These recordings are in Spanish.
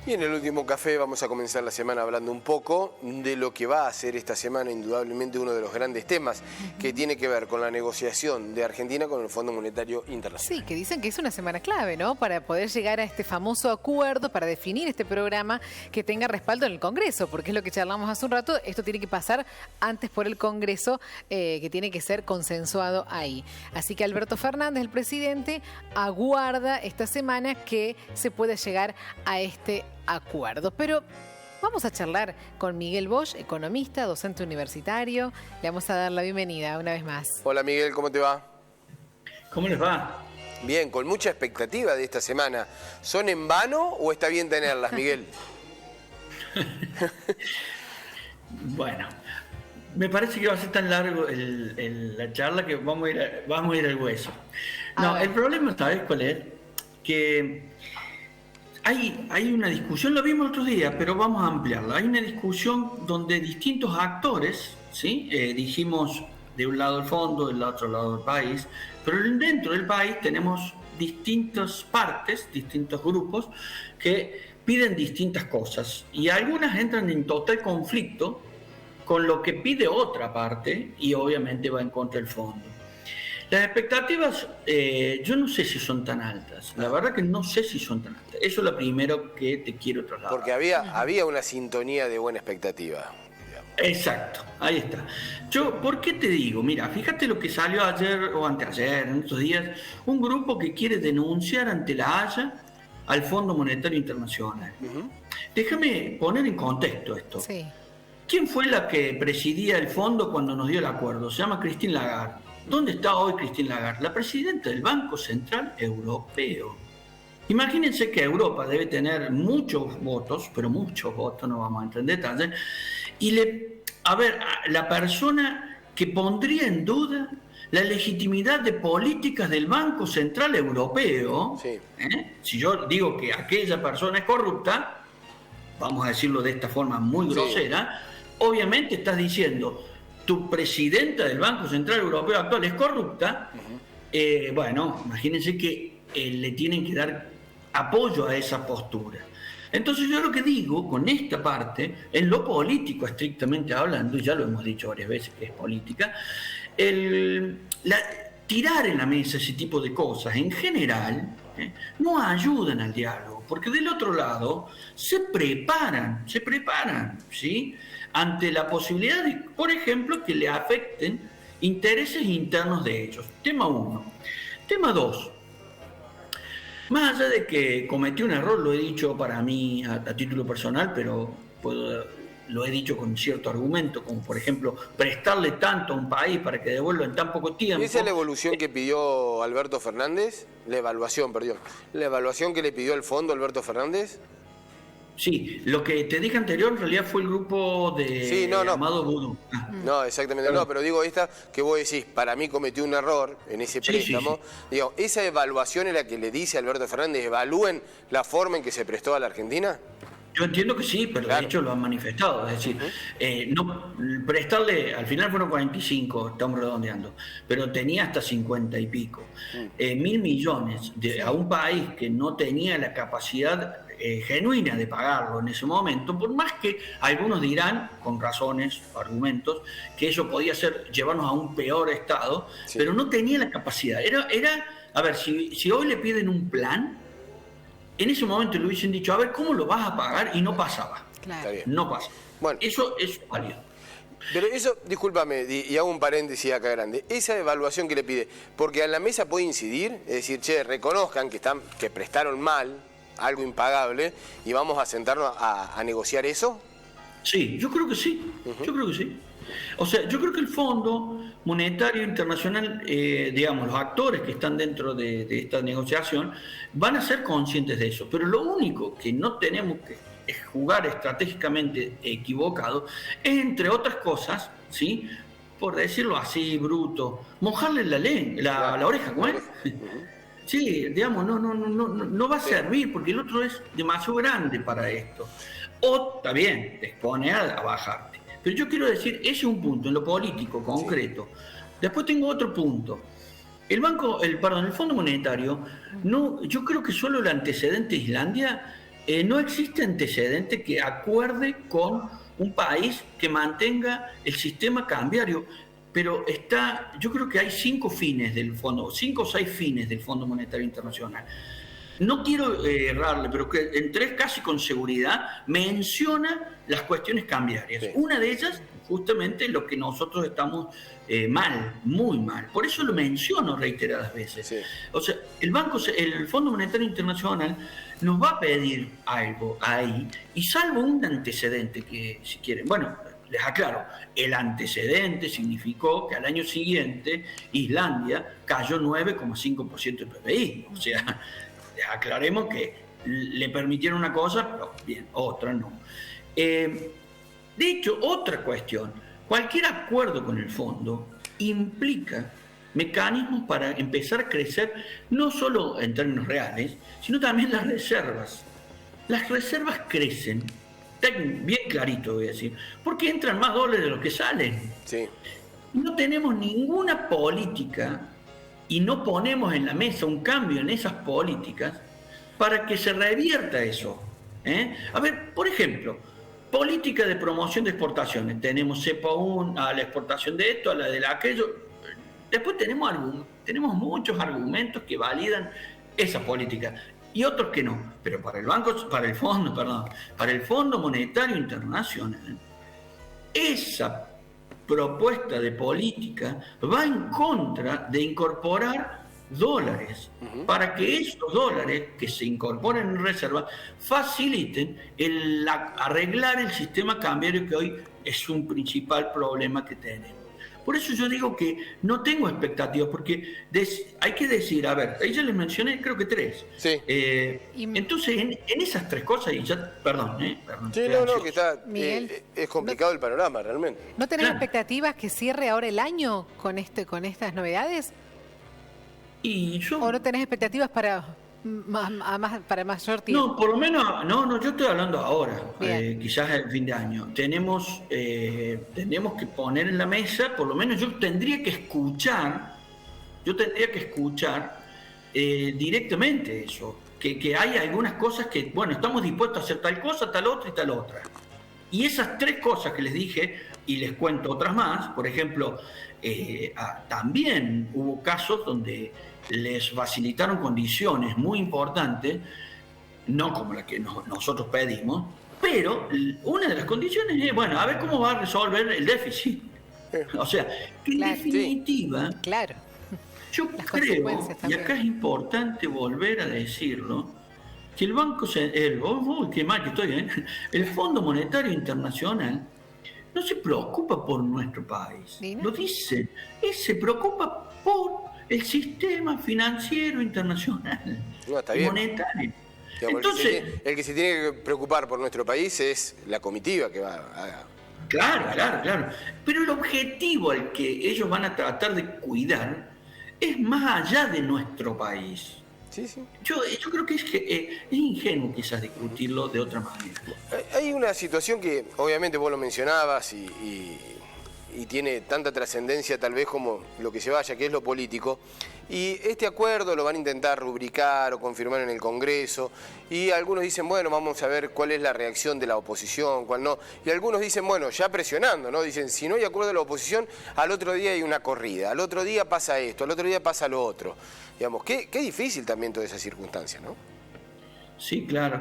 Y en el último café vamos a comenzar la semana hablando un poco de lo que va a ser esta semana indudablemente uno de los grandes temas que tiene que ver con la negociación de Argentina con el Fondo Monetario Internacional. Sí, que dicen que es una semana clave, ¿no? Para poder llegar a este famoso acuerdo, para definir este programa que tenga respaldo en el Congreso, porque es lo que charlamos hace un rato, esto tiene que pasar antes por el Congreso, que tiene que ser consensuado ahí. Así que Alberto Fernández, el presidente, aguarda esta semana que se pueda llegar a este acuerdo. Pero vamos a charlar con Miguel Bosch, economista, docente universitario. Le vamos a dar la bienvenida una vez más. Hola Miguel, ¿cómo te va? ¿Cómo les va? Bien, con mucha expectativa de esta semana. ¿Son en vano o está bien tenerlas, Miguel? Bueno, me parece que va a ser tan largo la charla que vamos a ir al hueso. No, el problema, ¿sabes cuál es? Que hay una discusión, lo vimos otros días, pero vamos a ampliarla. Hay una discusión donde distintos actores, ¿sí? Dijimos de un lado el fondo, del otro lado el país, pero dentro del país tenemos distintas partes, distintos grupos que piden distintas cosas y algunas entran en total conflicto con lo que pide otra parte y obviamente va en contra del fondo. Las expectativas, yo no sé si son tan altas. La verdad que no sé si son tan altas. Eso es lo primero que te quiero trasladar. Porque había una sintonía de buena expectativa. Exacto, ahí está. ¿Por qué te digo? Mira, fíjate lo que salió ayer o anteayer, en estos días, un grupo que quiere denunciar ante la Haya al Fondo Monetario Internacional. Déjame poner en contexto esto. Sí. ¿Quién fue la que presidía el fondo cuando nos dio el acuerdo? Se llama Christine Lagarde. ¿Dónde está hoy Christine Lagarde? La presidenta del Banco Central Europeo. Imagínense que Europa debe tener muchos votos, pero muchos votos, no vamos a entrar en detalle, y la persona que pondría en duda la legitimidad de políticas del Banco Central Europeo, sí. Si yo digo que aquella persona es corrupta, vamos a decirlo de esta forma muy grosera, obviamente estás diciendo, tu presidenta del Banco Central Europeo actual es corrupta, bueno, imagínense que le tienen que dar apoyo a esa postura. Entonces yo lo que digo con esta parte, en lo político estrictamente hablando, y ya lo hemos dicho varias veces que es política, tirar en la mesa ese tipo de cosas en general no ayudan al diálogo, porque del otro lado se preparan, ¿sí? Ante la posibilidad de, por ejemplo, que le afecten intereses internos de ellos. Tema 1. Tema 2. Más allá de que cometí un error, lo he dicho para mí a título personal, pero lo he dicho con cierto argumento, como por ejemplo, prestarle tanto a un país para que devuelva en tan poco tiempo. ¿Esa es la evolución que pidió Alberto Fernández? La evaluación que le pidió el fondo Alberto Fernández. Sí, lo que te dije anterior en realidad fue el grupo de Amado Boudou. No, exactamente, no, pero digo esta que vos decís, para mí cometió un error en ese préstamo. Sí. Digo, ¿esa evaluación es la que le dice Alberto Fernández, evalúen la forma en que se prestó a la Argentina? Yo entiendo que sí, pero de hecho lo han manifestado. Es decir, no prestarle, al final fueron 45, estamos redondeando, pero tenía hasta 50 y pico. 1.000 millones a un país que no tenía la capacidad genuina de pagarlo en ese momento, por más que algunos dirán, con razones, argumentos, que eso podía llevarnos a un peor estado, pero no tenía la capacidad. A ver, si hoy le piden un plan, en ese momento le hubiesen dicho, a ver, ¿cómo lo vas a pagar? Y no pasaba. Claro. No pasa. Bueno, eso es válido. Pero eso, discúlpame, y hago un paréntesis acá grande, esa evaluación que le pide, porque a la mesa puede incidir, es decir, reconozcan que prestaron mal, algo impagable, y vamos a sentarnos a negociar eso. Sí, yo creo que sí, yo creo que sí. O sea, yo creo que el Fondo Monetario Internacional, digamos, los actores que están dentro de esta negociación van a ser conscientes de eso, pero lo único que no tenemos que jugar estratégicamente equivocado es, entre otras cosas, ¿sí? Por decirlo así, bruto, mojarle la oreja, ¿cómo es? Sí, digamos, no va a servir porque el otro es demasiado grande para esto. O, está bien, te expone a bajarte. Pero yo quiero decir, ese es un punto en lo político, concreto. Después tengo otro punto. El Fondo Monetario, yo creo que solo el antecedente de Islandia no existe antecedente que acuerde con un país que mantenga el sistema cambiario, pero yo creo que hay 5 fines del fondo, 5 o 6 fines del Fondo Monetario Internacional. No quiero errarle, pero que en 3 casi con seguridad menciona las cuestiones cambiarias. Sí. Una de ellas, justamente, lo que nosotros estamos mal, muy mal. Por eso lo menciono reiteradas veces. Sí. O sea, el Fondo Monetario Internacional nos va a pedir algo ahí, y salvo un antecedente que, si quieren, bueno, les aclaro, el antecedente significó que al año siguiente Islandia cayó 9,5% del PBI. O sea, aclaremos que le permitieron una cosa, pero bien, otra no. De hecho, otra cuestión, cualquier acuerdo con el fondo implica mecanismos para empezar a crecer, no solo en términos reales, sino también las reservas. Las reservas crecen, bien clarito voy a decir, porque entran más dólares de los que salen. Sí. No tenemos ninguna política y no ponemos en la mesa un cambio en esas políticas para que se revierta eso. A ver, por ejemplo, política de promoción de exportaciones. Tenemos cepa 1 a la exportación de esto, a la de aquello. Después tenemos muchos argumentos que validan esa política y otros que no. Pero para el Fondo Monetario Internacional, esa propuesta de política va en contra de incorporar dólares, para que esos dólares que se incorporen en reserva faciliten arreglar el sistema cambiario, que hoy es un principal problema que tenemos. Por eso yo digo que no tengo expectativas, porque hay que decir, a ver, ahí ya les mencioné creo que 3. Sí. Entonces, en esas 3 cosas, y ya, perdón. Sí, no, que está, Miguel, es complicado el panorama realmente. ¿No tenés Claro. expectativas que cierre ahora el año con estas novedades? Y yo... ¿O no tenés expectativas para mayor tiempo? No, por lo menos, no, yo estoy hablando ahora, Bien. quizás el fin de año. Tenemos que poner en la mesa, por lo menos yo tendría que escuchar directamente eso, que hay algunas cosas que, bueno, estamos dispuestos a hacer tal cosa, tal otra y tal otra. Y esas 3 cosas que les dije, y les cuento otras más, por ejemplo, también hubo casos donde les facilitaron condiciones muy importantes, no como la que nosotros pedimos, pero una de las condiciones es, bueno, a ver cómo va a resolver el déficit. O sea, que en Claro. definitiva, Claro. yo Las creo, consecuencias y también. acá es importante volver a decirlo, que el qué mal que estoy, el Fondo Monetario Internacional no se preocupa por nuestro país. ¿Y no? Lo dice, se preocupa por el sistema financiero internacional No, está y bien. monetario. Digamos, Entonces, el que se tiene que preocupar por nuestro país es la comitiva que va a... claro. Pero el objetivo al que ellos van a tratar de cuidar es más allá de nuestro país. Sí, sí. Yo creo que es ingenuo quizás discutirlo de otra manera. Hay una situación que obviamente vos lo mencionabas y tiene tanta trascendencia tal vez como lo que se vaya, que es lo político. Y este acuerdo lo van a intentar rubricar o confirmar en el Congreso. Y algunos dicen, bueno, vamos a ver cuál es la reacción de la oposición, cuál no. Y algunos dicen, bueno, ya presionando, ¿no? Dicen, si no hay acuerdo de la oposición, al otro día hay una corrida, al otro día pasa esto, al otro día pasa lo otro. Digamos, qué difícil también toda esa circunstancia, ¿no? Sí, claro.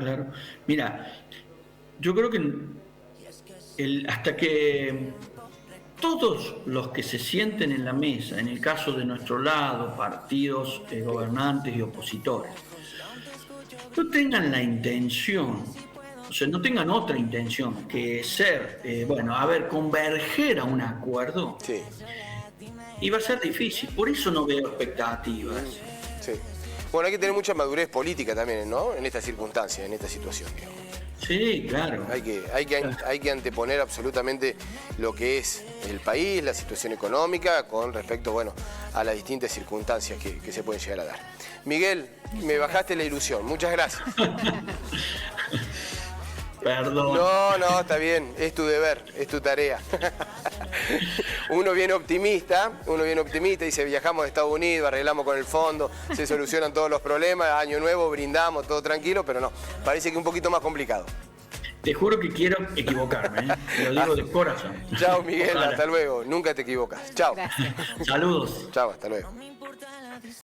Mira, yo creo que hasta que todos los que se sienten en la mesa, en el caso de nuestro lado, partidos gobernantes y opositores, no tengan la intención, o sea, no tengan otra intención que ser, converger a un acuerdo, Sí, y va a ser difícil. Por eso no veo expectativas. sí. Bueno, hay que tener mucha madurez política también, ¿no? En esta circunstancia, en esta situación, digamos. Sí, claro. Hay que anteponer absolutamente lo que es el país, la situación económica, con respecto, bueno, a las distintas circunstancias que se pueden llegar a dar. Miguel, me bajaste la ilusión. Muchas gracias. Perdón. No, está bien. Es tu deber, es tu tarea. Uno viene optimista, dice viajamos a Estados Unidos, arreglamos con el fondo, se solucionan todos los problemas, año nuevo, brindamos, todo tranquilo, pero no, parece que un poquito más complicado. Te juro que quiero equivocarme, ¿eh? Te lo digo de corazón. Chao, Miguel, Ojalá. hasta luego, nunca te equivocas. Chao. Gracias. Saludos. Chao, hasta luego.